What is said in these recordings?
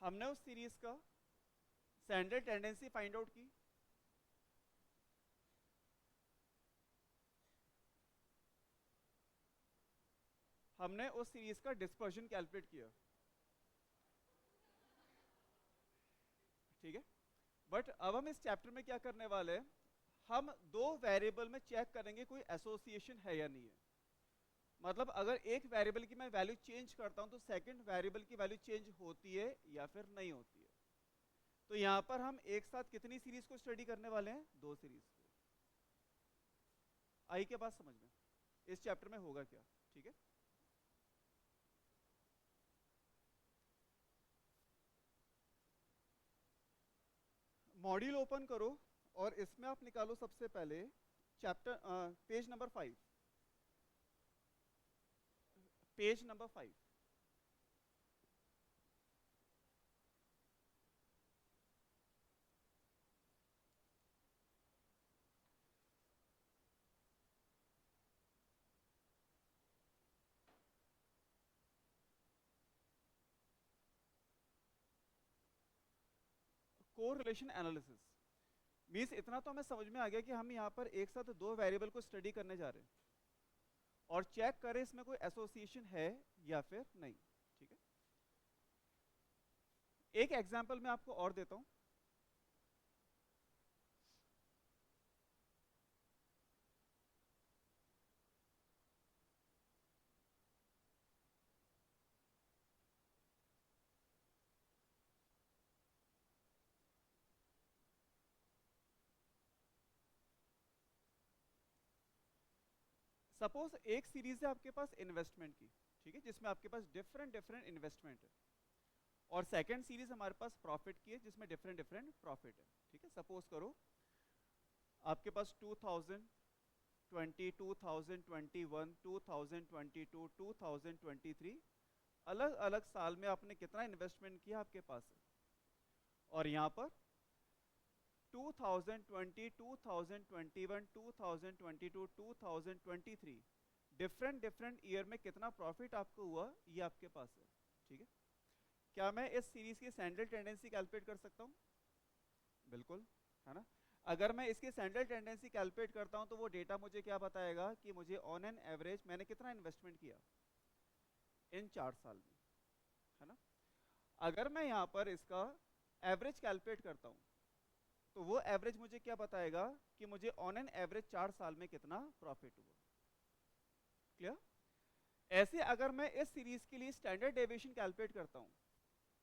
हमने उस सीरीज का स्टैंडर्ड टेंडेंसी फाइंड आउट की, हमने उस सीरीज का डिस्पर्जन कैलकुलेट किया, ठीक है। बट अब हम इस चैप्टर में क्या करने वाले हैं, हम दो वेरिएबल में चेक करेंगे कोई एसोसिएशन है या नहीं है। मतलब अगर एक वेरिएबल की मैं वैल्यू चेंज करता हूं तो सेकंड वेरिएबल की वैल्यू चेंज होती है या फिर नहीं होती है। तो यहां पर हम एक साथ कितनी सीरीज को स्टडी करने वाले हैं, दो सीरीज को। आई के बात समझ में, इस चैप्टर में होगा क्या, ठीक है। मॉड्यूल ओपन करो और इसमें आप निकालो सबसे पहले chapter page number 5, page number 5। Correlation analysis means इतना तो हमें समझ में आ गया कि हम यहाँ पर एक साथ दो वेरिएबल को स्टडी करने जा रहे हैं और चेक करें इसमें कोई एसोसिएशन है या फिर नहीं, ठीक है। एक एग्जांपल मैं आपको और देता हूं। सपोज एक सीरीज है आपके पास इन्वेस्टमेंट की, ठीक है, जिसमें आपके पास डिफरेंट डिफरेंट इन्वेस्टमेंट है, और सेकंड सीरीज हमारे पास प्रॉफिट की है जिसमें डिफरेंट डिफरेंट प्रॉफिट है, ठीक है। सपोज करो आपके पास 2020, 2021, 2022, 2023 अलग अलग साल में आपने कितना इन्वेस्टमेंट किया आपके पास है, और यहां पर 2020, 2021, 2022, 2023 डिफरेंट डिफरेंट ईयर में कितना प्रॉफिट आपको हुआ ये आपके पास है, ठीक है। क्या मैं इस सीरीज की स्टैंडर्ड टेंडेंसी कैलकुलेट कर सकता हूं, बिल्कुल, है ना। अगर मैं इसकी स्टैंडर्ड टेंडेंसी कैलकुलेट करता हूं तो वो डेटा मुझे क्या बताएगा कि मुझे ऑन एन एवरेज मैंने कितना इन्वेस्टमेंट किया इन 4 साल में, है ना। अगर मैं यहां पर इसका एवरेज कैलकुलेट करता हूं तो वो एवरेज मुझे क्या बताएगा कि मुझे ऑन एन एवरेज 4 साल में कितना प्रॉफिट हुआ, क्लियर। ऐसे अगर मैं इस सीरीज के लिए स्टैंडर्ड डेविएशन कैलकुलेट करता हूं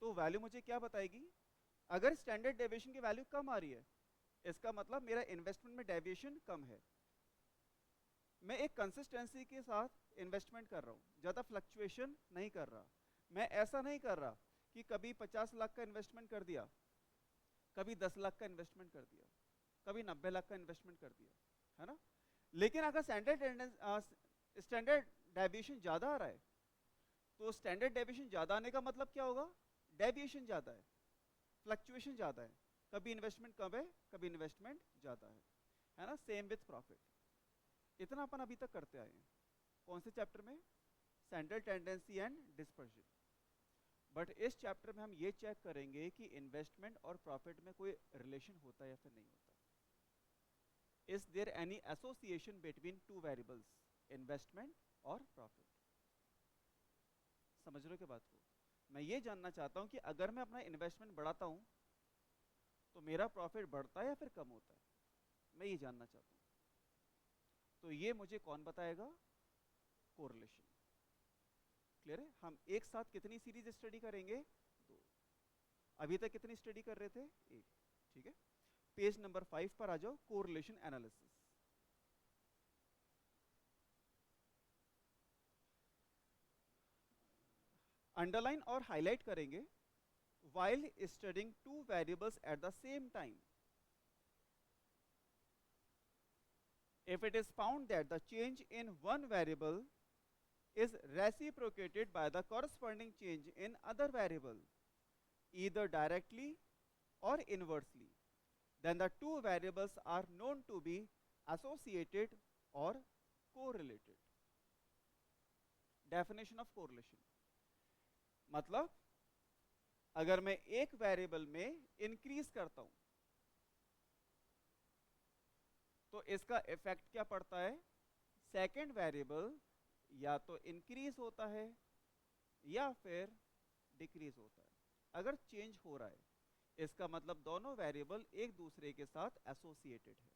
तो वैल्यू मुझे क्या बताएगी, अगर स्टैंडर्ड डेविएशन की वैल्यू कम आ रही है इसका मतलब मेरा इन्वेस्टमेंट में डेविएशन कम है, मैं एक कंसिस्टेंसी के साथ इन्वेस्टमेंट कर रहा हूं, ज्यादा फ्लक्चुएशन नहीं कर रहा। मैं ऐसा नहीं कर रहा कि कभी 50 लाख का इन्वेस्टमेंट कर दिया, कभी 10 लाख का इन्वेस्टमेंट कर दिया, कभी 90 लाख का इन्वेस्टमेंट कर दिया, है ना। लेकिन अगर स्टैंडर्ड डेविएशन ज्यादा आ रहा है तो स्टैंडर्ड डेविएशन ज्यादा आने का मतलब क्या होगा, डेविएशन ज्यादा है, फ्लक्चुएशन ज्यादा है, कभी इन्वेस्टमेंट कम है, कभी इन्वेस्टमेंट ज्यादा है ना। Same with profit. इतना अपन अभी तक करते आए हैं कौन से चैप्टर में, standard tendency and dispersion. But इस चैप्टर में हम ये चेक करेंगे कि इन्वेस्टमेंट और प्रॉफिट में कोई रिलेशन होता है या फिर नहीं होता। Is there any association between two variables, investment और प्रॉफिट। समझ रहे हो क्या बात को, मैं ये जानना चाहता हूं कि अगर मैं अपना इन्वेस्टमेंट बढ़ाता हूं तो मेरा प्रॉफिट बढ़ता है या फिर कम होता है, मैं ये जानना चाहता हूं। तो ये मुझे कौन बताएगा, कोरिलेशन। क्लियर है। हम एक साथ कितनी सीरीज स्टडी करेंगे, दो। अभी तक कितनी स्टडी कर रहे थे, एक, ठीक है। पेज नंबर 5 पर आ जाओ, कोरिलेशन एनालिसिस। अंडरलाइन और हाईलाइट करेंगे, while studying two variables at the same time, if it is found that the change in one variable is reciprocated by the corresponding change in other variable, either directly or inversely, then the two variables are known to be associated or correlated. Definition of correlation मतलब अगर मैं एक variable में increase करता हूं तो इसका effect क्या पड़ता है, सेकेंड वेरिएबल या तो इंक्रीज होता है या फिर डिक्रीज होता है। अगर चेंज हो रहा है इसका मतलब दोनों वेरिएबल एक दूसरे के साथ एसोसिएटेड है।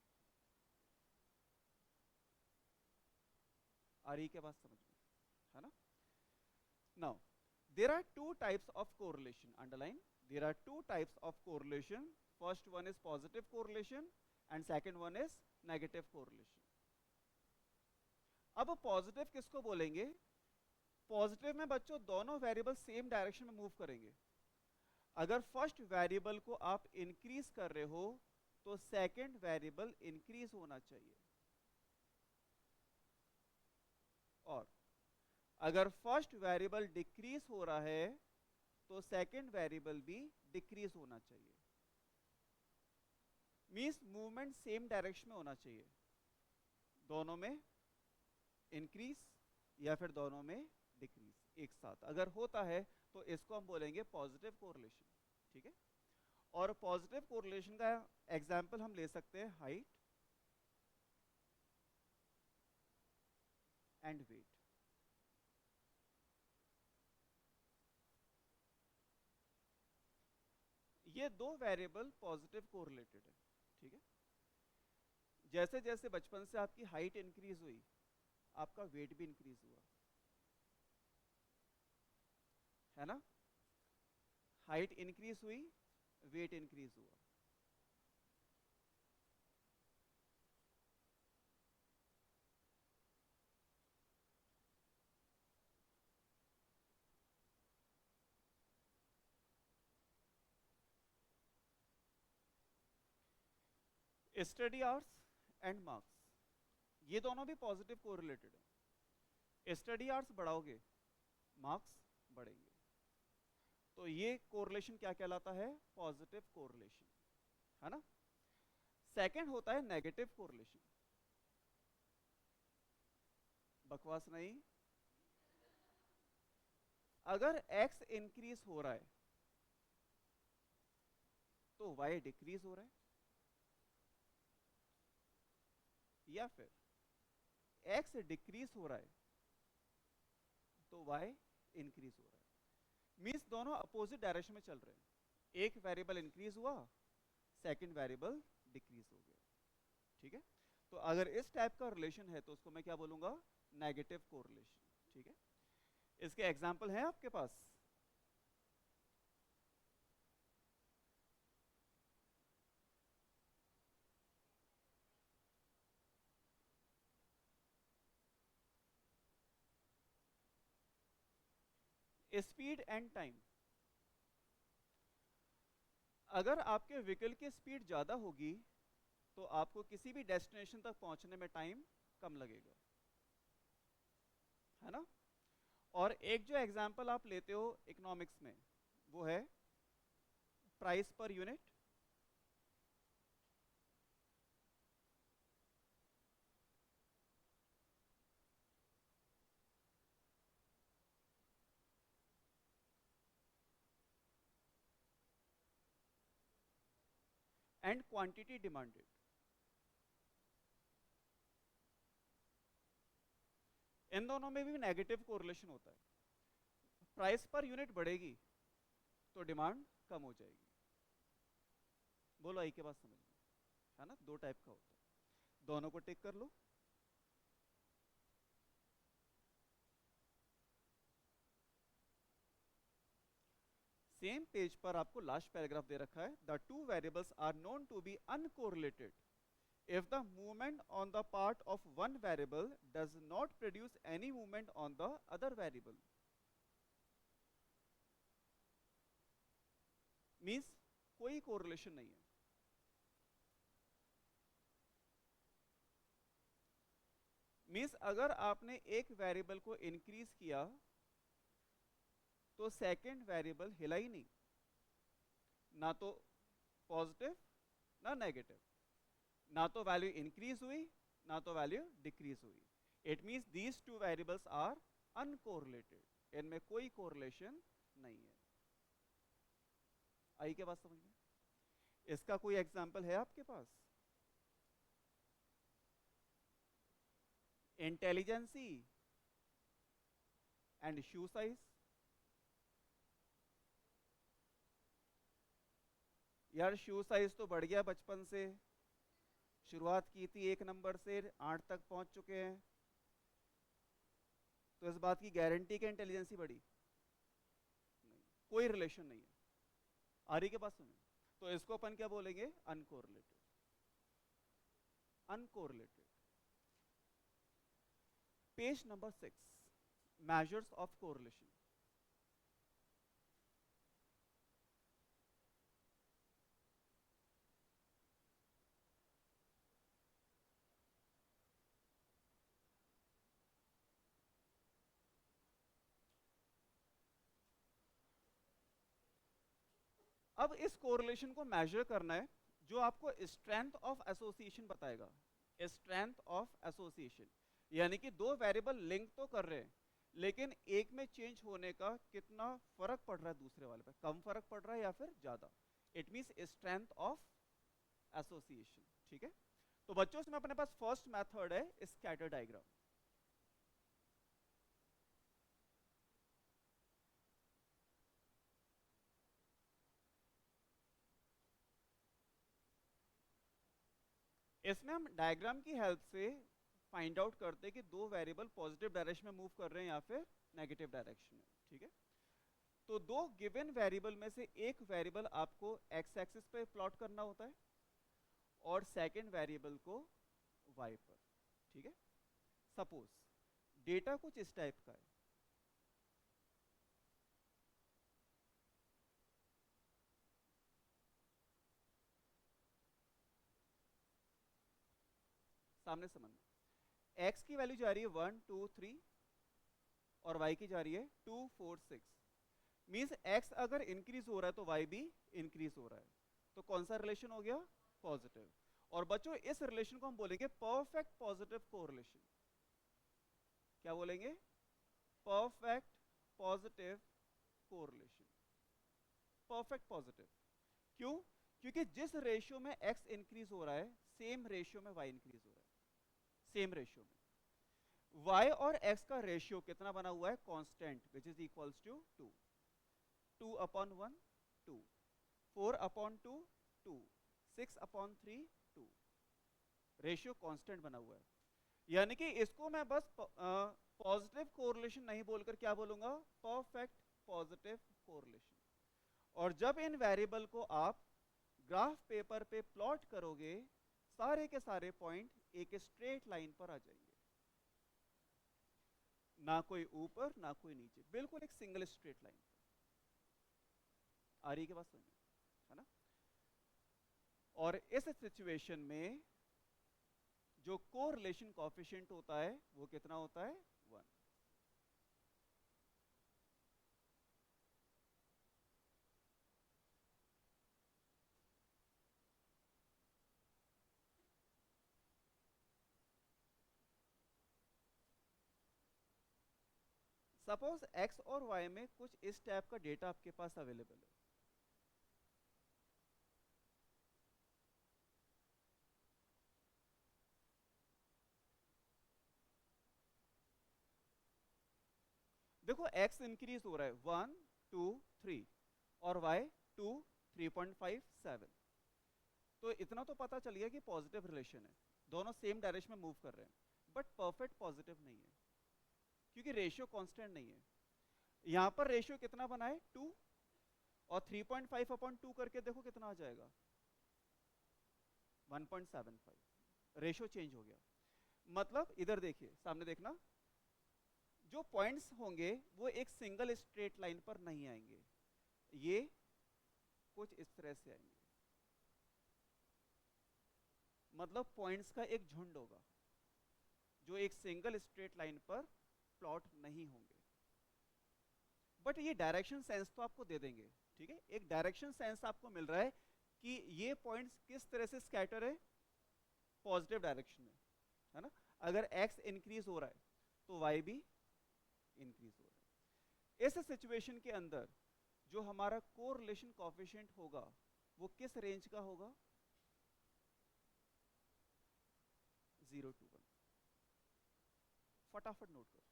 आ रही क्या बात समझ में, है ना? Now there are two types of correlation, underline there are two types of correlation, first one is positive correlation and second one is negative correlation। अब पॉजिटिव किसको बोलेंगे, पॉजिटिव में बच्चों दोनों वेरिएबल सेम डायरेक्शन में मूव करेंगे। अगर first variable को आप इंक्रीज कर रहे हो तो सेकंड वेरिएबल इंक्रीज होना चाहिए, और अगर फर्स्ट वेरिएबल डिक्रीज हो रहा है तो सेकंड वेरिएबल भी डिक्रीज होना चाहिए। मींस मूवमेंट सेम डायरेक्शन में होना चाहिए, दोनों में इंक्रीज या फिर दोनों में डिक्रीज एक साथ अगर होता है तो इसको हम बोलेंगे पॉजिटिव कोरिलेशन। ठीक है, और पॉजिटिव कोरिलेशन का एग्जांपल हम ले सकते हैं हाइट एंड वेट। ये दो वेरिएबल पॉजिटिव कोरिलेटेड है। ठीक है, जैसे जैसे बचपन से आपकी हाइट इंक्रीज हुई आपका वेट भी इंक्रीज हुआ, है ना? हाइट इंक्रीज हुई, वेट इंक्रीज हुआ। स्टडी आवर्स एंड मार्क्स, ये दोनों भी पॉजिटिव कोरिलेटेड है। स्टडी आवर्स बढ़ाओगे मार्क्स बढ़ेंगे, तो ये कोरिलेशन क्या कहलाता है, पॉजिटिव कोरिलेशन, है ना? सेकंड होता है नेगेटिव कोरिलेशन। बकवास नहीं, अगर x इंक्रीज हो रहा है तो y डिक्रीज हो रहा है, या फिर x डिक्रीज हो रहा है तो y इंक्रीज हो रहा है। मींस दोनों अपोजिट डायरेक्शन में चल रहे हैं, एक वेरिएबल इंक्रीज हुआ सेकंड वेरिएबल डिक्रीज हो गया। ठीक है, तो अगर इस टाइप का रिलेशन है तो उसको मैं क्या बोलूंगा, नेगेटिव कोरिलेशन। ठीक है, इसके एग्जांपल हैं आपके पास। स्पीड एंड टाइम, अगर आपके व्हीकल की स्पीड ज्यादा होगी तो आपको किसी भी डेस्टिनेशन तक पहुंचने में टाइम कम लगेगा, है ना? और एक जो एग्जांपल आप लेते हो इकोनॉमिक्स में वो है price per unit. And quantity demanded, इन दोनों में भी नेगेटिव कोरिलेशन होता है। प्राइस पर यूनिट बढ़ेगी तो डिमांड कम हो जाएगी। बोलो आई के बात समझ में, है ना? दो टाइप का होता है, दोनों को टिक कर लो। सेम पेज पर आपको लास्ट पैराग्राफ दे रखा है, the two variables are known to be uncorrelated if the movement on the part of one variable does not produce any movement on the other variable। Means कोई correlation नहीं है। Means अगर आपने एक variable को इंक्रीज किया तो second variable हिला ही नहीं, ना तो पॉजिटिव ना नेगेटिव, ना तो वैल्यू इंक्रीज हुई ना तो वैल्यू डिक्रीज हुई। It means these two variables are uncorrelated, इनमें कोई कोरिलेशन नहीं है। आई के बात समझ में? इसका कोई एग्जाम्पल है आपके पास? Intelligence and shoe size. यार शू साइज तो बढ़ गया बचपन से, शुरुआत की थी 1 नंबर से 8 तक पहुंच चुके हैं, तो इस बात की गारंटी कि इंटेलिजेंसी बढ़ी? नहीं, कोई रिलेशन नहीं है। आ रही के पास सुनिए, तो इसको अपन क्या बोलेंगे? Uncorrelated. Uncorrelated. Page number 6, measures of correlation. अब इस कोरिलेशन को मेजर करना है, जो आपको स्ट्रेंथ ऑफ एसोसिएशन बताएगा। स्ट्रेंथ ऑफ एसोसिएशन यानी कि दो वेरिएबल लिंक तो कर रहे हैं, लेकिन एक में चेंज होने का कितना फर्क पड़ रहा है दूसरे वाले पे, कम फर्क पड़ रहा है या फिर ज्यादा। It means strength of association. ठीक है, तो बच्चों इसमें अपने पास फर्स्ट मेथड है स्कैटर डायग्राम। इसमें हम डायग्राम की हेल्प से फाइंड आउट करते हैं कि दो वेरिएबल पॉजिटिव डायरेक्शन में मूव कर रहे हैं या फिर नेगेटिव डायरेक्शन में। ठीक है, तो दो गिवन वेरिएबल में से एक वेरिएबल आपको एक्स एक्सिस पे प्लॉट करना होता है और सेकंड वेरिएबल को वाई पर। ठीक है, सपोज डेटा कुछ इस टाइप का है। सामने समझना, एक्स की वैल्यू जा रही है 1 2 3 और वाई की जा रही है 2 4 6। मीन्स एक्स अगर इंक्रीज हो रहा है तो वाई भी इंक्रीज हो रहा है, तो कौन सा रिलेशन हो गया? पॉजिटिव। और बच्चों इस रिलेशन को हम बोलेंगे परफेक्ट पॉजिटिव कोरिलेशन। क्या बोलेंगे? Perfect positive correlation. Perfect positive क्यों? क्योंकि जिस रेशियो में एक्स इंक्रीज हो रहा है सेम रेशियो में वाई इंक्रीज हो रहा है, सेम रेशियो में। y और x का रेशियो कितना बना हुआ है? Constant, which is equals to 2, 2/1 2, 4/2 2, 6/3 2। Ratio constant बना हुआ है, यानी कि इसको मैं बस पॉजिटिव कोरिलेशन नहीं बोलकर क्या बोलूंगा? Perfect positive correlation. और जब इन वेरिएबल को आप ग्राफ पेपर पे प्लॉट करोगे, सारे के सारे पॉइंट एक स्ट्रेट लाइन पर आ जाएंगे, ना कोई ऊपर ना कोई नीचे, बिल्कुल एक सिंगल स्ट्रेट लाइन पर। आ रही के बात समझ में? है ना? और इस सिचुएशन में जो कोरिलेशन कोएफिशिएंट होता है वो कितना होता है? 1। सपोज x और y में कुछ इस टाइप का डेटा आपके पास अवेलेबल है। देखो x इंक्रीज हो रहा है 1 2 3 और y 2 3.5 7। तो इतना तो पता चल गया कि पॉजिटिव रिलेशन है, दोनों सेम डायरेक्शन में मूव कर रहे हैं, बट परफेक्ट पॉजिटिव नहीं है क्योंकि रेशियो कांस्टेंट नहीं है। यहां पर रेशियो कितना बना है? 2 और 3.5/2 करके देखो कितना आ जाएगा? 1.75। रेशियो चेंज हो गया। मतलब इधर देखिए, सामने देखना, जो पॉइंट्स होंगे वो एक सिंगल स्ट्रेट लाइन पर नहीं आएंगे, ये कुछ इस तरह से आएंगे। मतलब पॉइंट्स का एक झुंड होगा जो एक सिंगल स्ट्रेट लाइन पर प्लॉट नहीं होंगे, बट ये डायरेक्शन सेंस तो आपको दे देंगे। ठीक है, एक डायरेक्शन सेंस आपको मिल रहा है कि ये पॉइंट्स किस तरह से स्कैटर है? पॉजिटिव डायरेक्शन में, है ना? अगर x इंक्रीज हो रहा है तो y भी इंक्रीज हो रहा है। इस सिचुएशन के अंदर जो हमारा कोरिलेशन कोएफिशिएंट होगा वो किस रेंज का होगा? 0 to 1। फटाफट नोट करो।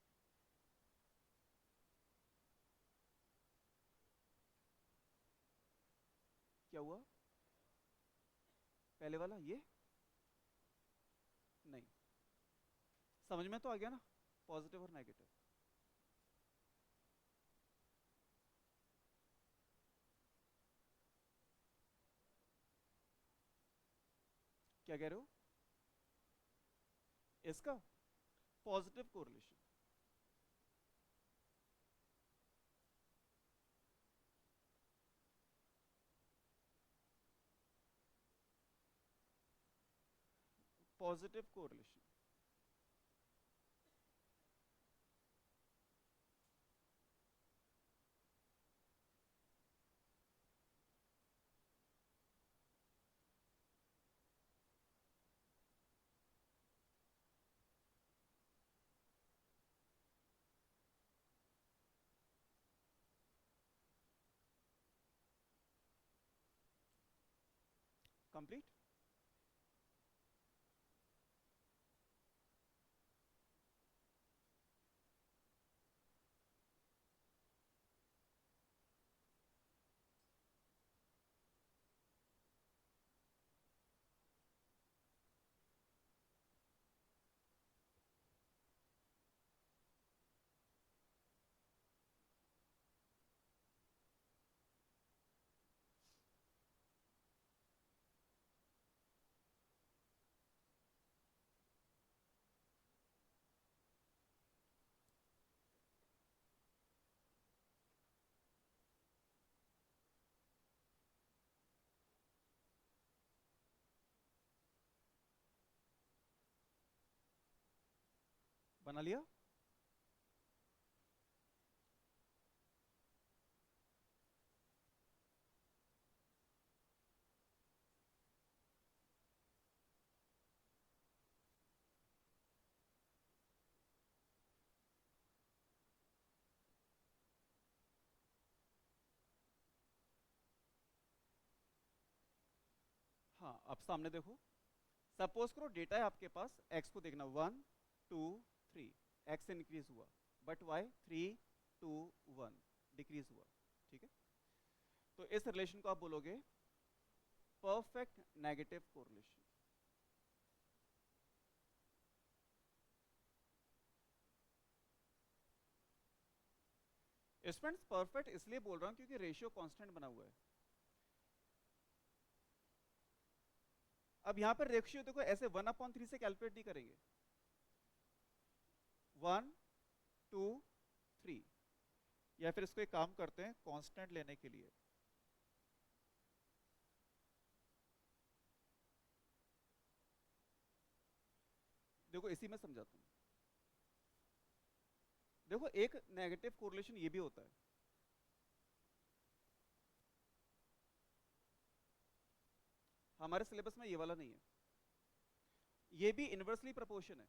क्या हुआ? पहले वाला ये नहीं, समझ में तो आ गया ना, पॉजिटिव और नेगेटिव। क्या कह रहे हो? इसका positive correlation. Positive correlation. Complete. बना लिया? हाँ, अब सामने देखो। सपोज करो डेटा है आपके पास, एक्स को देखना 1 2 3, एक्स इंक्रीज हुआ, बट वाई 3 2 1 डिक्रीज हुआ। ठीक है, तो इस रिलेशन को आप बोलोगे perfect negative correlation. Students perfect इसलिए बोल रहा हूं क्योंकि रेशियो कांस्टेंट बना हुआ है। अब यहां पर रेशियो देखो ऐसे 1/3 से कैलकुलेट नहीं करेंगे। 1 2 3, या फिर इसको एक काम करते हैं कांस्टेंट लेने के लिए। देखो इसी में समझाता हूं। देखो एक नेगेटिव कोरिलेशन ये भी होता है, हमारे सिलेबस में ये वाला नहीं है, ये भी इनवर्सली प्रोपोर्शन है।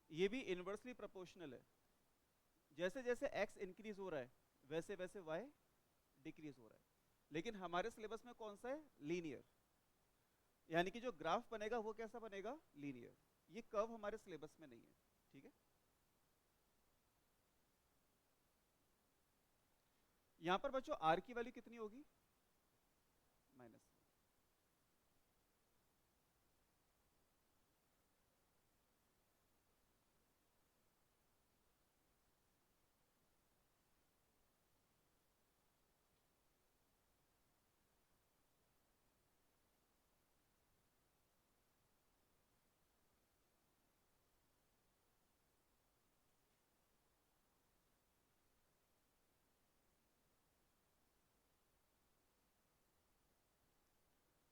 ये भी इनवर्सली प्रोपोर्शनल है, जैसे जैसे x इंक्रीज हो रहा है वैसे वैसे y डिक्रीज हो रहा है। लेकिन हमारे सिलेबस में कौन सा है? लीनियर, यानी कि जो ग्राफ बनेगा वो कैसा बनेगा? लीनियर। ये कर्व हमारे सिलेबस में नहीं है। ठीक है, यहां पर बच्चों r की वैल्यू कितनी होगी? माइनस।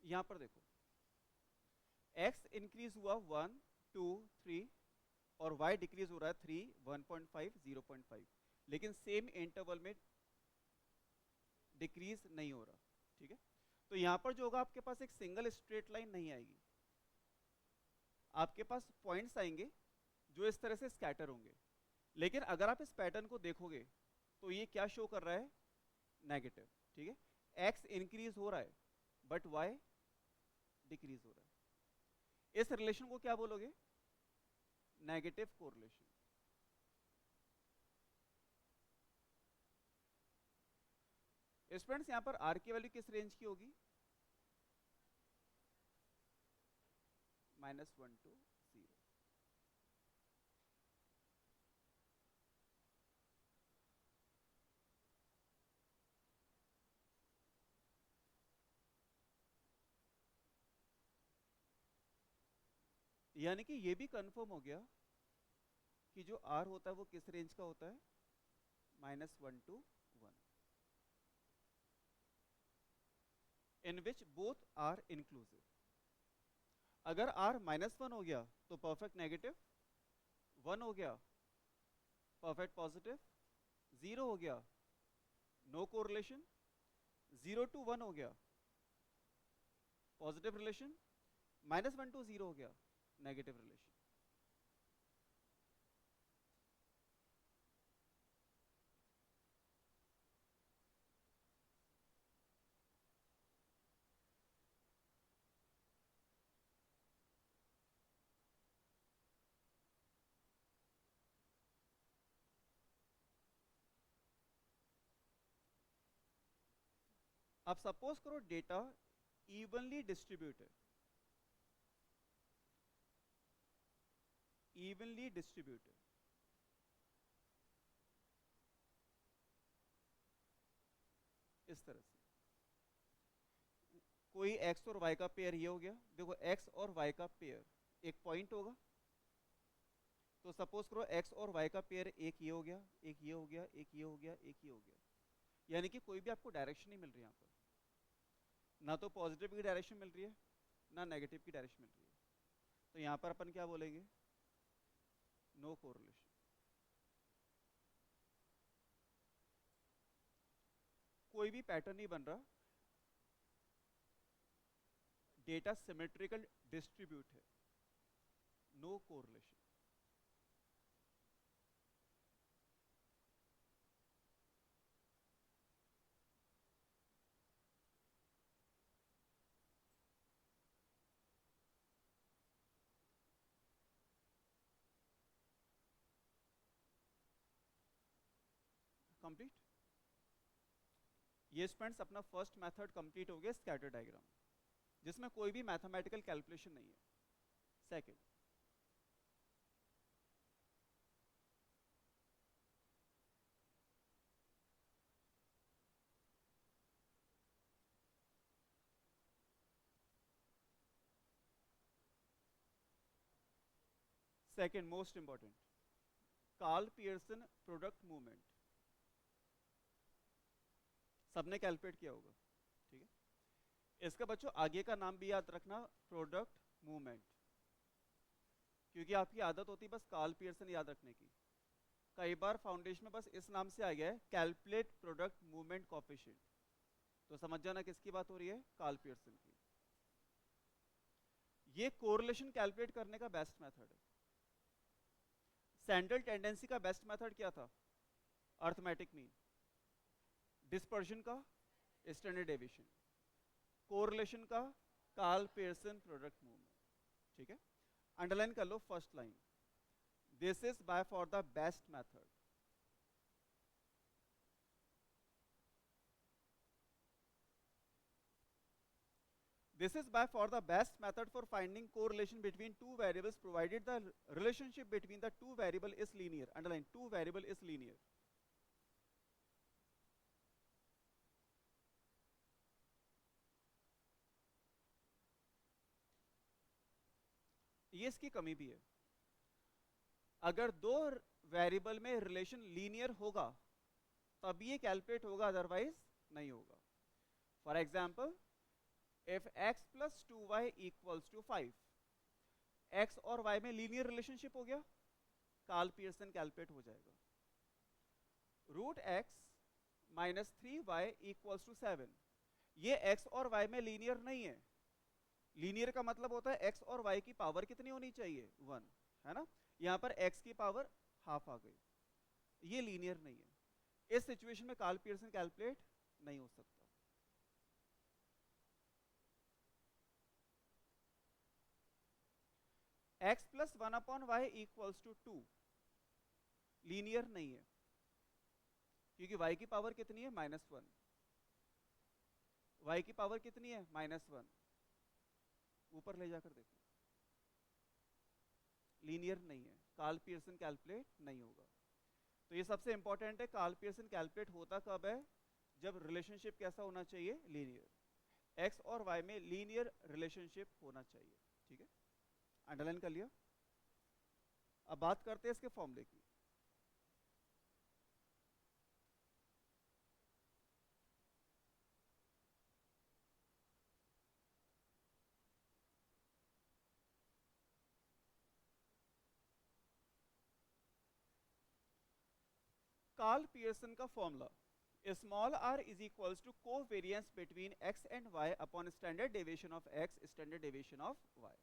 यहां पर देखो x इंक्रीज हुआ 1 2 3 और y डिक्रीज हो रहा है 3 1.5 0.5, लेकिन सेम इंटरवल में डिक्रीज नहीं हो रहा। ठीक है, तो यहां पर जो होगा आपके पास एक सिंगल स्ट्रेट लाइन नहीं आएगी। आपके पास पॉइंट्स आएंगे जो इस तरह से स्कैटर होंगे, लेकिन अगर आप इस पैटर्न को देखोगे तो ये क्या शो कर रहा है, नेगेटिव। ठीक है, एक्स इंक्रीज हो रहा है बट वाई डिक्रीज हो रहा है। इस रिलेशन को क्या बोलोगे, नेगेटिव कोरिलेशन। स्टूडेंट्स यहां पर आर की वैल्यू किस रेंज की होगी, -1 to 0। यानी कि ये भी कंफर्म हो गया कि जो आर होता है वो किस रेंज का होता है, -1 to 1, in which both are inclusive. अगर आर -1 हो गया तो परफेक्ट नेगेटिव, 1 हो गया परफेक्ट पॉजिटिव, 0 हो गया नो कोरिलेशन, 0 to 1 हो गया पॉजिटिव रिलेशन, -1 to 0 हो गया नेगेटिव रिलेशन। अब सपोज करो data evenly distributed, evenly distributed, इस तरह से कोई एक्स और वाई का पेयर ये हो गया। देखो एक्स और वाई का पेयर एक पॉइंट होगा, तो सपोज करो एक्स और वाई का पेयर एक ये हो गया, एक ये हो गया, एक ये हो गया, एक ये हो गया। यानी कि कोई भी आपको डायरेक्शन नहीं मिल रही यहाँ पर, ना तो पॉजिटिव की डायरेक्शन मिल रही है ना नेगेटिव की डायरेक्शन मिल रही है। तो यहाँ पर अपन क्या बोलेंगे, नो कोरिलेशन। कोई भी पैटर्न नहीं बन रहा, डेटा सिमेट्रिकल डिस्ट्रीब्यूट है, नो कोरिलेशन। कंप्लीट। ये स्टूडेंट्स अपना फर्स्ट मेथड कंप्लीट हो गया, स्कैटर डायग्राम, जिसमें कोई भी मैथमेटिकल कैलकुलेशन नहीं है। Second, second most important, Karl Pearson product movement, सबने कैलकुलेट किया होगा। ठीक है, इसका बच्चों आगे का नाम भी याद रखना, प्रोडक्ट मूवमेंट, क्योंकि आपकी आदत होती है बस कार्ल पियर्सन याद रखने की। कई बार फाउंडेशन में बस इस नाम से आ गया है, कैलकुलेट प्रोडक्ट मूवमेंट कोफिशिएंट, तो समझ जाना किसकी बात हो रही है, कार्ल पियर्सन की। ये कोरिलेशन कैलकुलेट करने का बेस्ट मेथड है। सेंट्रल टेंडेंसी का बेस्ट मेथड क्या था, अर्थमेटिक मीन, डिस्पर्शन का स्टैंडर्ड डेविएशन, कोरिलेशन का कार्ल पियर्सन प्रोडक्ट मूवमेंट। ठीक है, अंडरलाइन कर लो first line, this is by far the best method. This is by far the best method for finding correlation between two variables, provided the relationship between the two variable is linear. Underline, two variable is linear. ये इसकी कमी भी है, अगर दो variable में relation linear होगा तब ये कैलकुलेट होगा, अदरवाइज नहीं होगा। For example, if x plus 2y equals to 5, x और y में लीनियर रिलेशनशिप हो गया, कार्ल पियर्सन कैलकुलेट हो जाएगा। Root x minus 3y equals to 7, ये x और y में लीनियर नहीं है, लीनियर का मतलब होता है एक्स और वाई की पावर कितनी होनी चाहिए, 1, है ना। यहाँ पर एक्स की पावर हाफ आ गई, ये लीनियर नहीं है। इस सिचुएशन में कार्ल पियर्सन कैलकुलेट नहीं हो सकता। X plus 1/y equals to 2 linear नहीं है, क्योंकि y की पावर कितनी है, -1, y की पावर कितनी है, -1, ऊपर ले जाकर देखो, लीनियर नहीं है, कार्ल पियर्सन कैलकुलेट नहीं होगा। तो ये सबसे इंपॉर्टेंट है, कार्ल पियर्सन कैलकुलेट होता कब है, जब रिलेशनशिप कैसा होना चाहिए, लीनियर, एक्स और वाई में लीनियर रिलेशनशिप होना चाहिए, ठीक है, अंडरलाइन कर लिया। अब बात करते हैं इसके फॉर्मूले की। कार्ल पियर्सन का formula, small r is equals to covariance between x and y upon standard deviation of x standard deviation of y।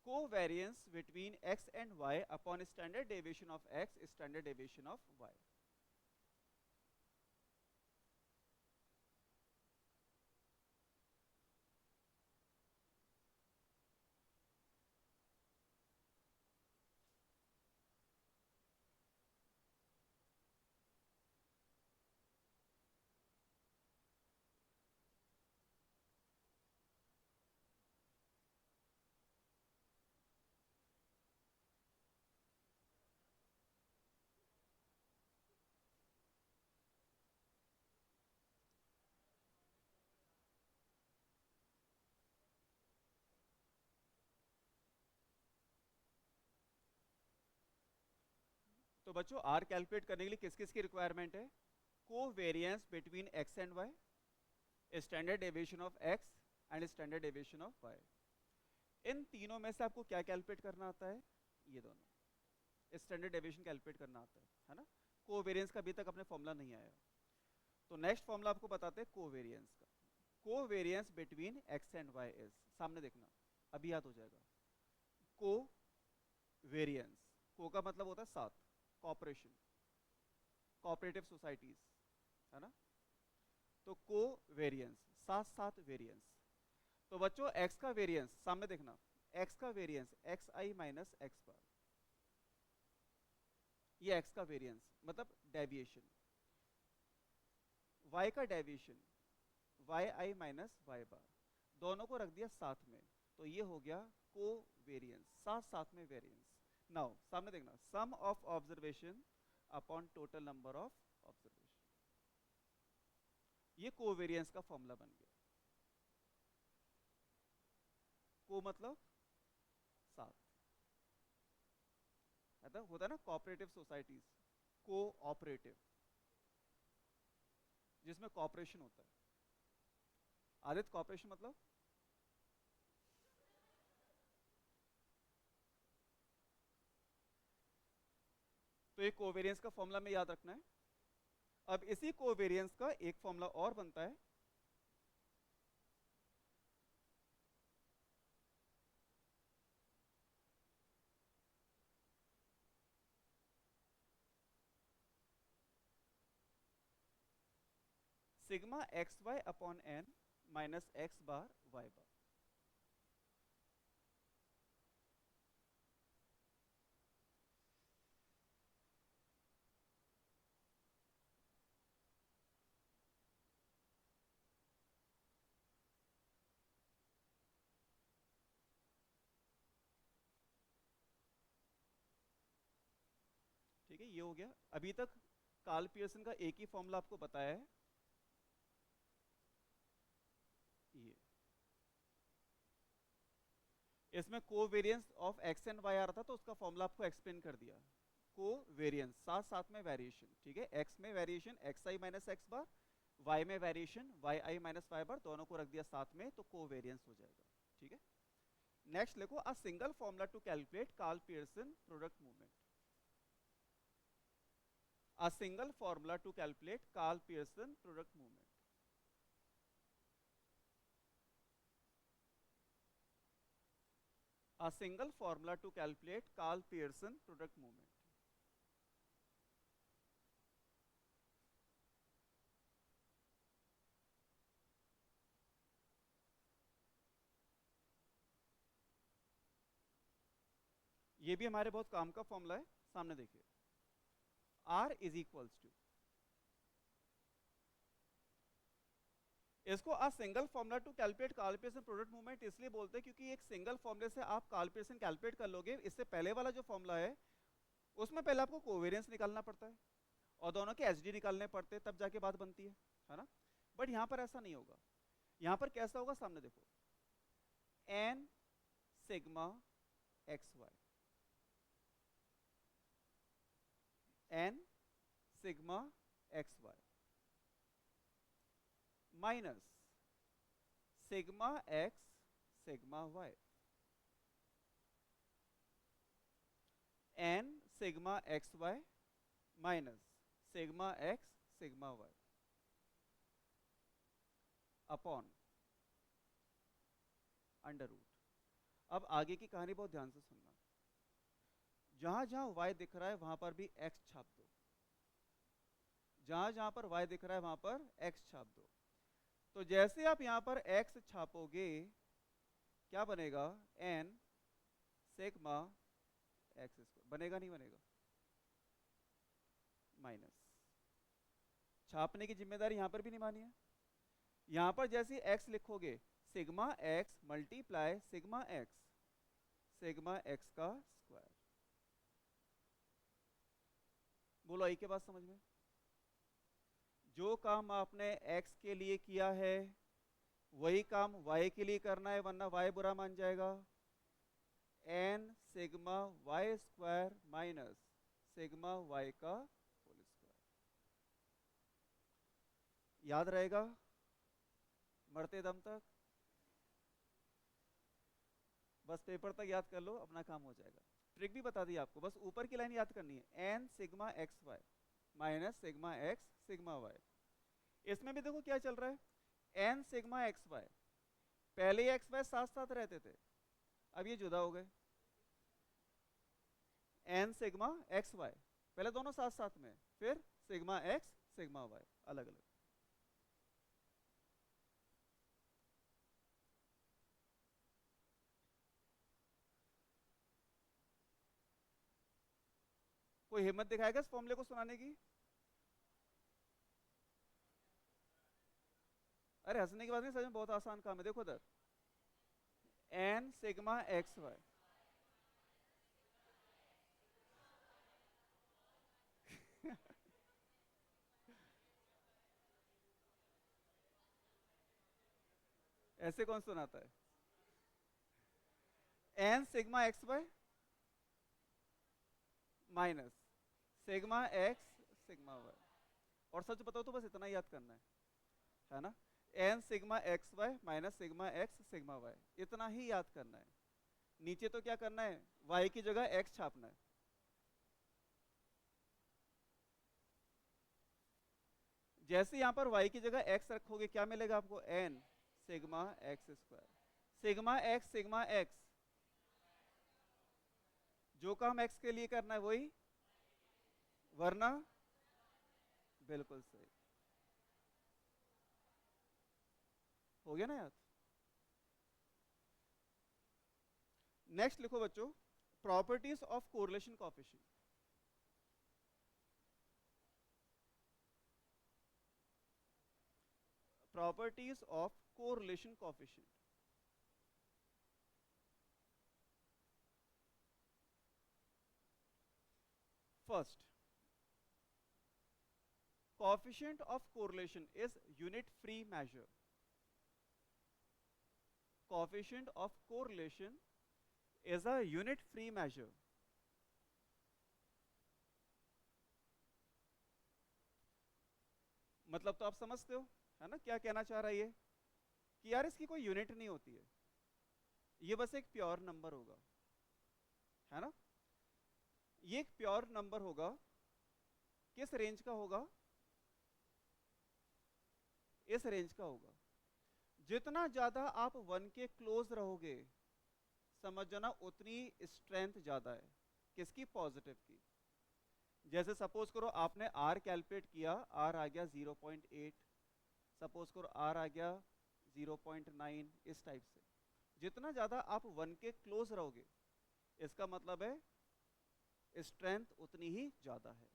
Covariance between x and y upon standard deviation of x standard deviation of y। तो बच्चों r calculate करने के लिए किस किस की requirement है, covariance between x and y, standard deviation of x and standard deviation of y। इन तीनों में से आपको क्या कैलकुलेट करना आता है, ये दोनों, स्टैंडर्ड डेविएशन कैलकुलेट करना आता है ना। कोवेरियंस का अभी तक अपने फॉर्मूला नहीं आया, तो नेक्स्ट फॉर्मूला आपको बताते हैं कोवेरियंस का। Covariance between x and y is, सामने देखना अभी याद हो जाएगा, को वेरियंस, को का मतलब होता है साथ, कॉपरेशन, कोऑपरेटिव सोसाइटीज, है ना। तो को वेरियंस, साथ साथ वेरियंस। तो बच्चों x का वेरियंस, सामने देखना, x का वेरियंस एक्स आई माइनस एक्स बार, ये x का वेरियंस मतलब डेविएशन। y का डेविएशन वाई आई माइनस वाई बार, दोनों को रख दिया साथ में, तो ये हो गया को वेरियंस, साथ साथ में वेरियंस। नाउ सामने देखना, sum of observation upon total number of observation, ये कोवेरियंस का फॉर्मूला बन गया। को मतलब साथ, मतलब होता है ना कोऑपरेटिव सोसाइटीज, कोऑपरेटिव, जिसमें कॉपरेशन होता है। आदित्य कॉपरेशन मतलब, तो ये कोवेरियंस का फॉर्मूला में याद रखना है। अब इसी कोवेरियंस का एक फॉर्मूला और बनता है, sigma x y upon n minus x bar y bar. ठीक है, ये हो गया। अभी तक कार्ल पियर्सन का एक ही फॉर्मूला आपको बताया है, ये इसमें covariance of x and y आ रहा था, तो उसका फॉर्मूला आपको एक्सप्लेन कर दिया। कोवेरियंस साथ साथ में वेरिएशन, ठीक है, एक्स में वेरिएशन एक्स आई माइनस एक्स बार, वाई में वेरिएशन वाई आई माइनस वाई बार, दोनों को रख दिया साथ में, तो कोवेरियंस हो जाएगा, ठीक है। नेक्स्ट लिखो, a single formula to calculate Karl Pearson product movement, a single formula to calculate Karl Pearson product movement। a single formula to calculate Karl Pearson product moment. ये भी हमारे बहुत काम का फॉर्मूला है, सामने देखिए। R इज इक्वल्स टू, इसको a single formula to calculate Karl Pearson product movement इसलिए बोलते हैं क्योंकि एक सिंगल फॉर्मूले से आप कार्ल पियर्सन कैलकुलेट कर लोगे। इससे पहले वाला जो फॉर्मूला है उसमें पहले आपको कोवेरियंस निकालना पड़ता है और दोनों के एचडी निकालने पड़ते हैं, तब जाके बात बनती है ना। बट यहाँ पर ऐसा नहीं होगा। यहाँ पर कैसा होगा, सामने देखो, n sigma x y, n sigma x y minus sigma x sigma y, n sigma x y minus sigma x sigma y upon under root. अब आगे की कहानी बहुत ध्यान से सुनना। जहां जहां y दिख रहा है वहां पर भी x छाप दो, जहां जहां पर y दिख रहा है वहां पर x छाप दो। तो जैसे आप यहां पर x छापोगे क्या बनेगा, n सिग्मा एक्स स्क्वायर बनेगा, नहीं बनेगा, माइनस। छापने की जिम्मेदारी यहां पर भी निभानी है। यहां पर जैसे x लिखोगे sigma x multiply sigma x का स्क्वायर। बोलो आई के बात समझ में? जो काम आपने x के लिए किया है वही काम y के लिए करना है, वरना y बुरा मान जाएगा। n sigma y square minus sigma y का होल स्क्वायर। याद रहेगा मरते दम तक? बस पेपर तक याद कर लो, अपना काम हो जाएगा। ट्रिक भी बता दी आपको, बस ऊपर की लाइन याद करनी है, n sigma x y minus sigma x sigma y. इसमें भी देखो क्या चल रहा है, n सिग्मा एक्स वाई, पहले एक्स वाई साथ साथ रहते थे, अब ये जुदा हो गए। n सिग्मा एक्स वाई पहले दोनों साथ साथ में, फिर सिग्मा एक्स सिग्मा वाई अलग अलग। कोई हिम्मत दिखाएगा इस फॉर्मूले को सुनाने की? अरे हंसने की बात नहीं, सच में बहुत आसान काम है। देखो इधर, n सिग्मा एक्स वाई ऐसे कौन सुनाता है? n sigma x y minus sigma x sigma y. और सच बताओ तो बस इतना याद करना है ना, n sigma x y minus sigma x sigma y, इतना ही याद करना है। नीचे तो क्या करना है, y की जगह x छापना है। जैसे यहां पर y की जगह x रखोगे क्या मिलेगा आपको, n sigma x square. Sigma x जो काम x के लिए करना है वही, वरना बिल्कुल सही। हो गया ना याद? नेक्स्ट लिखो बच्चों, properties of correlation coefficient. Properties of correlation coefficient. First, coefficient of correlation is unit free measure. Coefficient of correlation is a unit free measure. मतलब तो आप समझते हो है ना क्या कहना चाह रहा है ये, कि यार इसकी कोई यूनिट नहीं होती है, ये बस एक प्योर नंबर होगा, है ना। ये एक प्योर नंबर होगा, किस रेंज का होगा, इस रेंज का होगा। जितना ज्यादा आप 1 के क्लोज रहोगे, समझ जाना उतनी स्ट्रेंथ ज्यादा है। किसकी? पॉजिटिव की। जैसे सपोज करो आपने आर कैलकुलेट किया, आर आ गया 0.8, सपोज करो आर आ गया 0.9, इस टाइप से। जितना ज्यादा आप 1 के क्लोज रहोगे, इसका मतलब है स्ट्रेंथ उतनी ही ज्यादा है।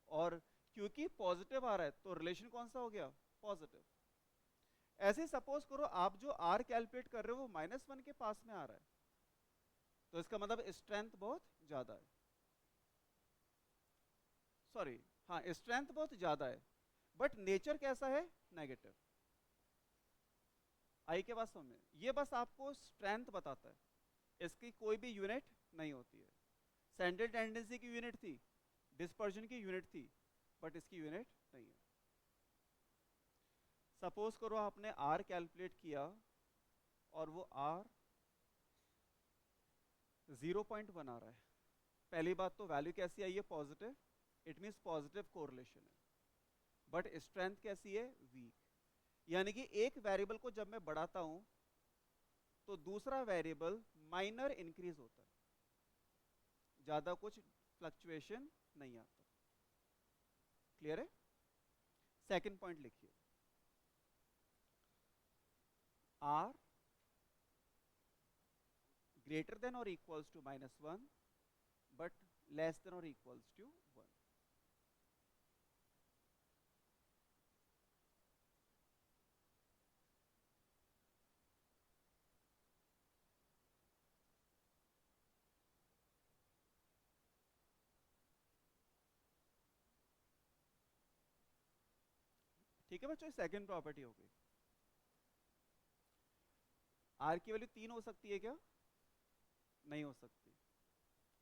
और क्योंकि पॉजिटिव आ रहा है तो रिलेशन कौन सा हो गया? पॉजिटिव। ऐसे सपोज करो आप जो आर कैलकुलेट कर रहे हो वो -1 के पास में आ रहा है, तो इसका मतलब स्ट्रेंथ बहुत ज्यादा है। सॉरी, हाँ, स्ट्रेंथ बहुत ज्यादा है, बट नेचर कैसा है? नेगेटिव। आई के पास में ये बस आपको स्ट्रेंथ बताता है, इसकी कोई भी यूनिट नहीं होती है। सेंट्रल टेंडेंसी की यूनिट थी, डिस्पर्जन की यूनिट थी, बट इसकी यूनिट नहीं है। सपोज करो आपने आर कैलकुलेट किया और वो आर 0.1 आ रहा है। पहली बात तो वैल्यू कैसी आई है? Positive, it means positive correlation है। बट स्ट्रेंथ कैसी है? वीक। यानी कि एक वेरिएबल को जब मैं बढ़ाता हूं तो दूसरा वेरिएबल माइनर इंक्रीज होता है, ज्यादा कुछ फ्लक्चुएशन नहीं आता। क्लियर है? सेकंड पॉइंट लिखिए, आर ग्रेटर देन और equals to -1 but less than और इक्वल्स टू 1। ठीक है बच्चों, सेकंड प्रॉपर्टी हो गई। आर की वैल्यू 3 हो सकती है क्या? नहीं हो सकती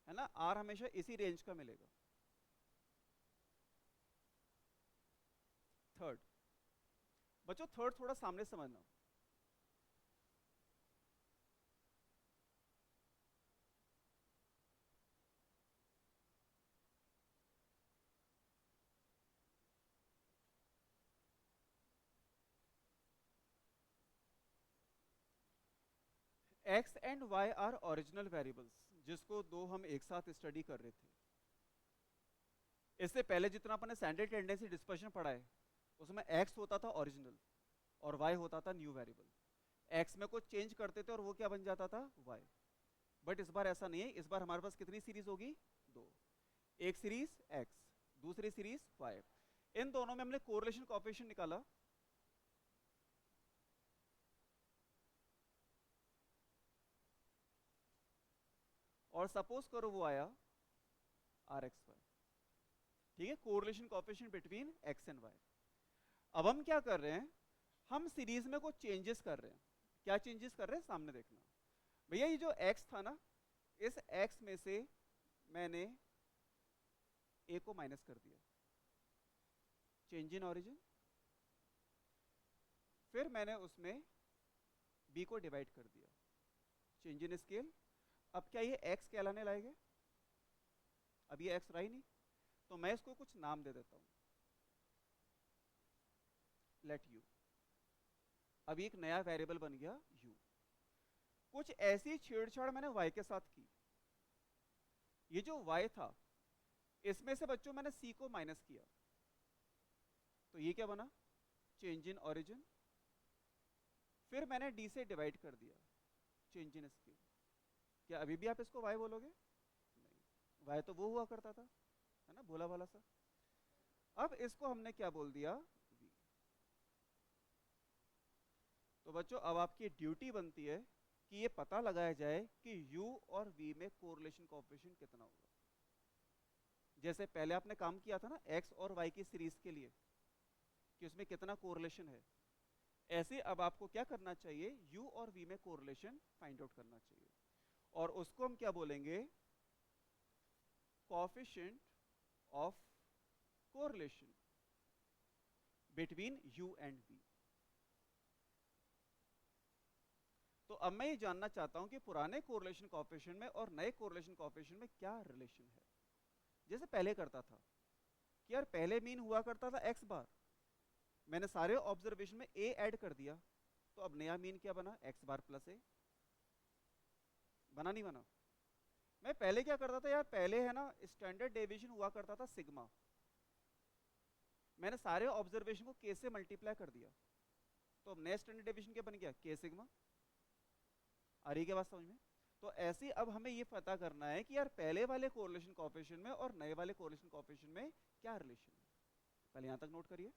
है ना, आर हमेशा इसी रेंज का मिलेगा। थर्ड, बच्चों थर्ड थोड़ा सामने समझना। X and y are original variables, जिसको दो हम एक साथ स्टडी कर रहे थे। इससे पहले जितना अपने स्टैंडर्ड टेंडेंसी डिस्पर्शन पढ़ा है, उसमें एक्स होता था ओरिजिनल और वाई होता था न्यू वेरिएबल। एक्स में कुछ चेंज करते थे और वो क्या बन जाता था? वाई। बट इस बार ऐसा नहीं है, इस बार हमारे पास कितनी सीरीज होगी? दो। एक सीरीज एक्स, दूसरी सीरीज वाई। इन दोनों में हमने कोरिलेशन कोएफिशिएंट निकाला। और सपोज करो वो आया आर एक्स वाई। ठीक है, correlation coefficient between x and y. अब हम क्या कर रहे हैं? हम सीरीज में कुछ चेंजेस कर रहे हैं। क्या चेंजेस कर रहे हैं? सामने देखना भैया। ये जो x था ना, इस x में से मैंने a को माइनस कर दिया, चेंज इन ओरिजिन। फिर मैंने उसमें b को डिवाइड कर दिया, चेंज इन स्केल। अब क्या ये x कहलाने लायक है? अब ये x रहा ही नहीं, तो मैं इसको कुछ नाम दे देता हूं, लेट u। अब एक नया वेरिएबल बन गया u। कुछ ऐसी छेड़छाड़ मैंने y के साथ की। ये जो y था, इसमें से बच्चों मैंने c को माइनस किया, तो ये क्या बना? Change in origin. फिर मैंने d से डिवाइड कर दिया, चेंज इन स्केल। क्या अभी भी आप इसको y बोलोगे? नहीं, y तो वो हुआ करता था, है ना, भोला भाला सा। अब इसको हमने क्या बोल दिया? v। तो बच्चों अब आपकी ड्यूटी बनती है कि ये पता लगाया जाए कि u और v में कोरिलेशन कोएफिशिएंट कितना होगा। जैसे पहले आपने काम किया था ना x और y की सीरीज के लिए, कि उसमें कितना कोरिलेशन है, ऐसे अब आपको क्या करना चाहिए? u और v में कोरिलेशन फाइंड आउट करना चाहिए, और उसको हम क्या बोलेंगे? Coefficient of correlation between u and v। तो अब मैं ये जानना चाहता हूं कि पुराने कोरिलेशन कोएफिशिएंट में और नए कोरिलेशन कोएफिशिएंट में क्या रिलेशन है। जैसे पहले करता था कि यार पहले मीन हुआ करता था x बार, मैंने सारे ऑब्जर्वेशन में a ऐड कर दिया, तो अब नया मीन क्या बना? x bar plus a। बना नहीं बना? मैं पहले क्या करता था यार, पहले है ना स्टैंडर्ड डेविएशन हुआ करता था सिग्मा, मैंने सारे ऑब्जर्वेशन को के से मल्टीप्लाई कर दिया, तो अब नया स्टैंडर्ड डेविएशन क्या बन गया, के सिग्मा। आ रही क्या बात समझ में? तो ऐसे ही अब हमें ये पता करना है कि यार पहले वाले कोरिलेशन कोएफिशिएंट में और नए वाले कोरिलेशन कोएफिशिएंट में क्या रिलेशन है। पहले यहां तक नोट करिए।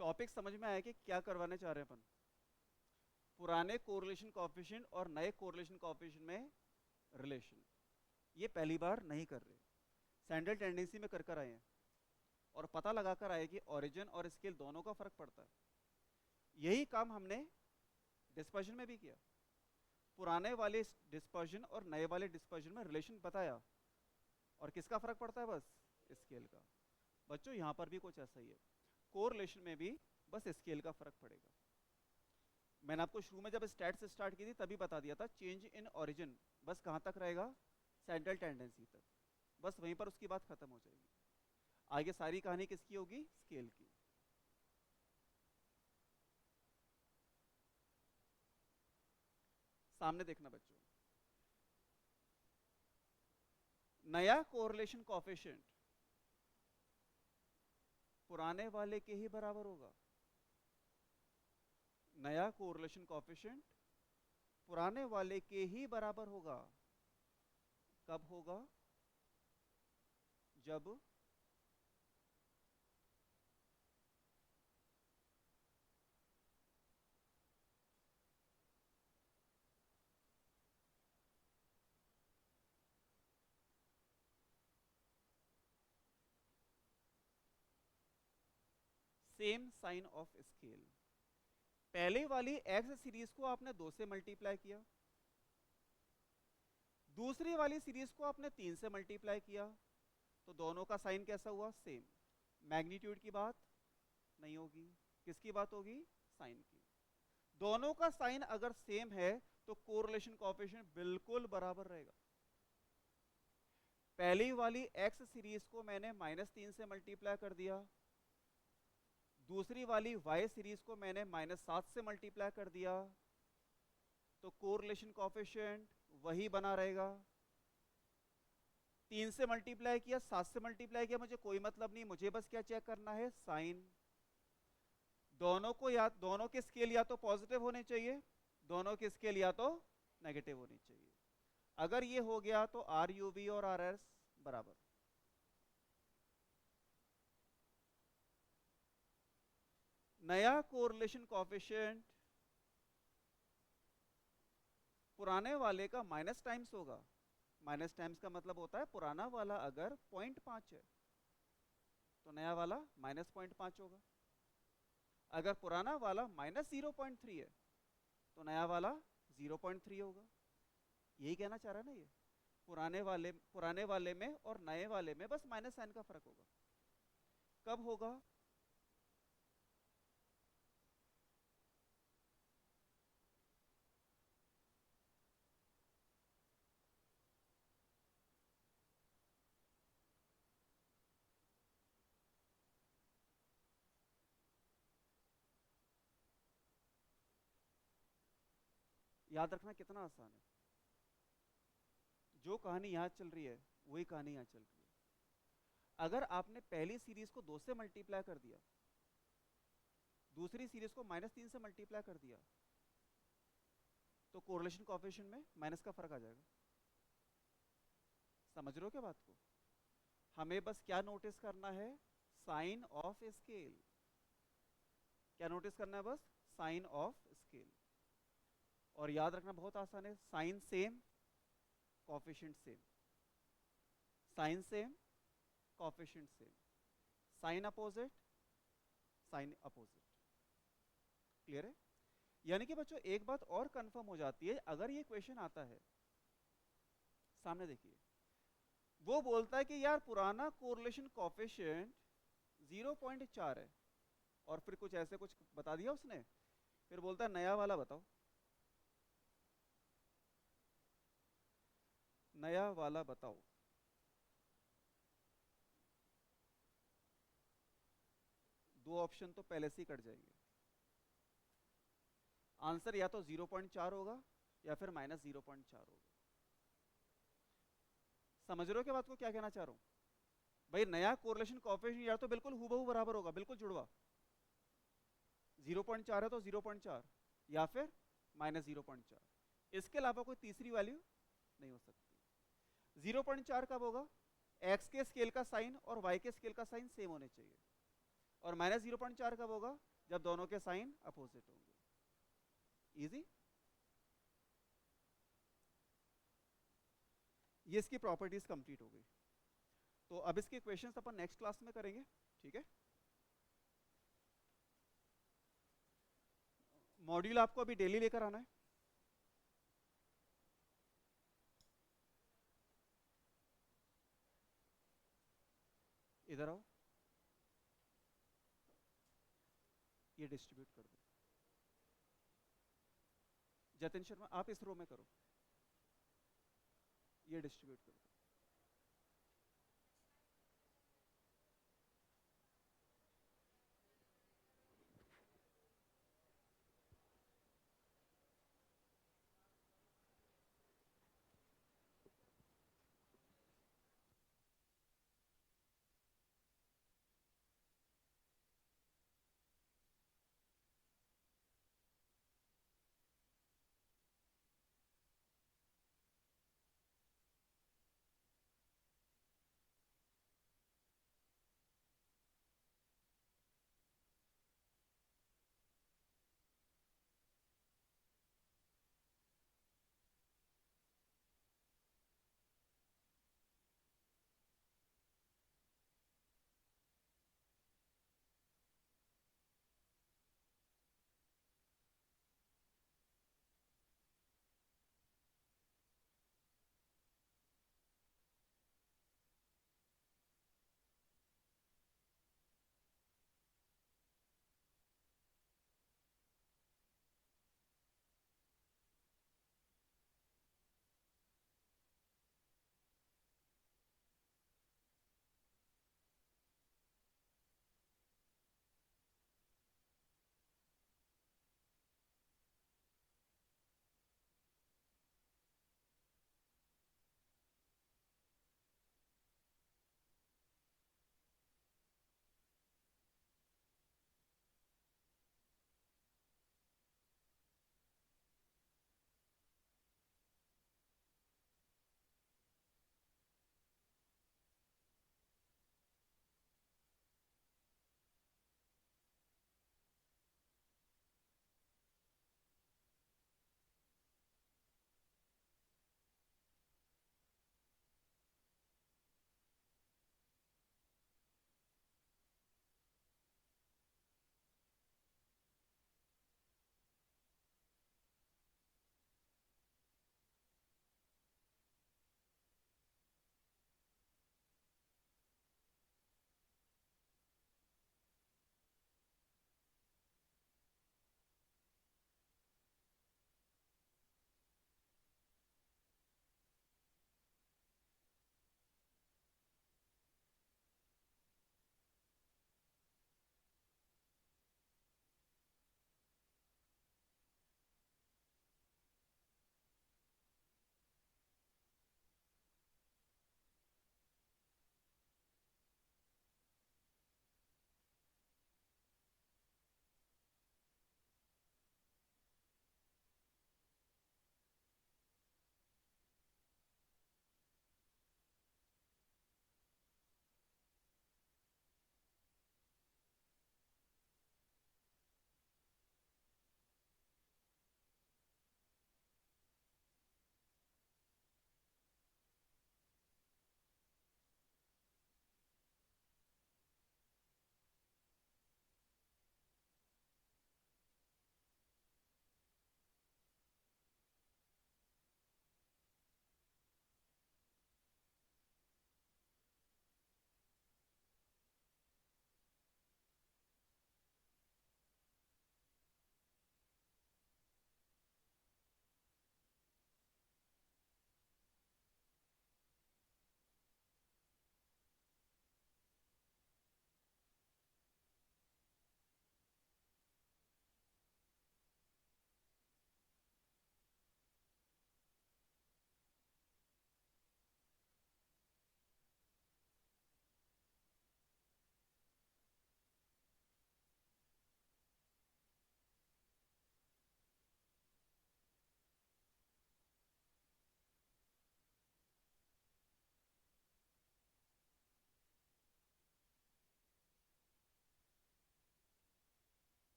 टॉपिक समझ में आया कि क्या करवाने चाह रहे हैं अपन? पुराने कोरिलेशन कोएफिशिएंट और नए कोरिलेशन कोएफिशिएंट में रिलेशन। ये पहली बार नहीं कर रहे, सैंडल टेंडेंसी में कर कर आए हैं और पता लगा कर आए कि ओरिजिन और स्केल दोनों का फर्क पड़ता है। यही काम हमने डिस्पर्जन में भी किया, पुराने वाले डिस्पर्जन और नए वाले डिस्पर्जन में रिलेशन बताया, और किसका फर्क पड़ता है, बस स्केल का। बच्चों यहां पर भी कुछ ऐसा ही है, कोरिलेशन में भी बस स्केल का फर्क पड़ेगा। मैंने आपको शुरू में जब स्टैट्स स्टार्ट की थी तभी बता दिया था, चेंज इन ओरिजिन बस कहां तक रहेगा, सेंट्रल टेंडेंसी तक, बस वहीं पर उसकी बात खत्म हो जाएगी। आगे सारी कहानी किसकी होगी, स्केल की। सामने देखना बच्चों, नया कोरिलेशन कोएफिशिएंट पुराने वाले के ही बराबर होगा। नया कोरिलेशन कोएफिशिएंट पुराने वाले के ही बराबर होगा। कब होगा, जब सेम साइन ऑफ स्केल। पहले वाली एक्स सीरीज को आपने 2 से मल्टीप्लाई किया, दूसरी वाली सीरीज को आपने 3 से मल्टीप्लाई किया, तो दोनों का साइन कैसा हुआ, सेम। मैग्नीट्यूड की बात नहीं होगी, किसकी बात होगी, साइन की। दोनों का साइन अगर सेम है तो कोरिलेशन कोएफिशिएंट बिल्कुल बराबर रहेगा। पहली वाली एक्स सीरीज को मैंने -3 से मल्टीप्लाई कर दिया, दूसरी वाली वाई सीरीज को मैंने -7 से मल्टीप्लाई कर दिया, तो कोरिलेशन कोएफिशिएंट वही बना रहेगा। 3 से मल्टीप्लाई किया, 7 से मल्टीप्लाई किया, मुझे कोई मतलब नहीं, मुझे बस क्या चेक करना है, साइन। दोनों को या दोनों के स्केल या तो पॉजिटिव होने चाहिए, दोनों के स्केल या तो नेगेटिव होनी चाहिए। अगर ये हो गया तो आर यू वी और आर एस बराबर। नया कोरिलेशन कोएफिशिएंट पुराने वाले का माइनस टाइम्स होगा। माइनस टाइम्स का मतलब होता है पुराना वाला अगर 0.5 है तो नया वाला -0.5 होगा। अगर पुराना वाला -0.3 है तो नया वाला 0.3 होगा। यही कहना चाह रहा है ना ये, पुराने वाले में और नए वाले में बस माइनस साइन का फर्क होगा। कब होगा, याद रखना कितना आसान है। जो कहानी यहां चल रही है वही कहानी यहां चल रही है। अगर आपने पहली सीरीज को 2 से मल्टीप्लाई कर दिया, दूसरी सीरीज को -3 से मल्टीप्लाई कर दिया, तो कोरिलेशन कोएफिशिएंट में माइनस का फर्क आ जाएगा। समझ रहे हो क्या बात को? हमें बस क्या नोटिस करना है, साइन ऑफ स्केल। क्या नोटिस करना है, बस साइन ऑफ स्केल। और याद रखना बहुत आसान है, sign same coefficient same, sign same coefficient same, sign opposite sign opposite. Clear है? यानी कि बच्चों एक बात और कंफर्म हो जाती है, अगर ये क्वेश्चन आता है सामने देखिए, वो बोलता है कि यार पुराना कोरिलेशन कोफिशिएंट 0.4 है, और फिर कुछ ऐसे कुछ बता दिया उसने, फिर बोलता है नया वाला बताओ, नया वाला बताओ। दो ऑप्शन तो पहले से ही कट जाएंगे, आंसर या तो 0.4 होगा या फिर -0.4 होगा। समझ रहे हो क्या बात को, क्या कहना चाह रहा हूं? भाई नया कोरिलेशन कोएफिशिएंट या तो बिल्कुल हूबहू बराबर होगा, बिल्कुल जुड़वा, 0.4 है तो 0.4, या फिर -0.4। इसके अलावा कोई तीसरी वैल्यू नहीं हो सकती। 0.4 कब होगा? एक्स के स्केल का साइन और वाई के स्केल का साइन सेम होने चाहिए। और -0.4 कब होगा? जब दोनों के साइन अपोजिट होंगे। इजी। ये इसकी प्रॉपर्टीज कंप्लीट हो गई। तो अब इसके क्वेश्चंस अपन नेक्स्ट क्लास में करेंगे, ठीक है? मॉड्यूल आपको अभी डेली लेकर आना है। इधर आओ, ये डिस्ट्रीब्यूट कर दो। जतिन शर्मा आप इस रो में करो, ये डिस्ट्रीब्यूट कर दो।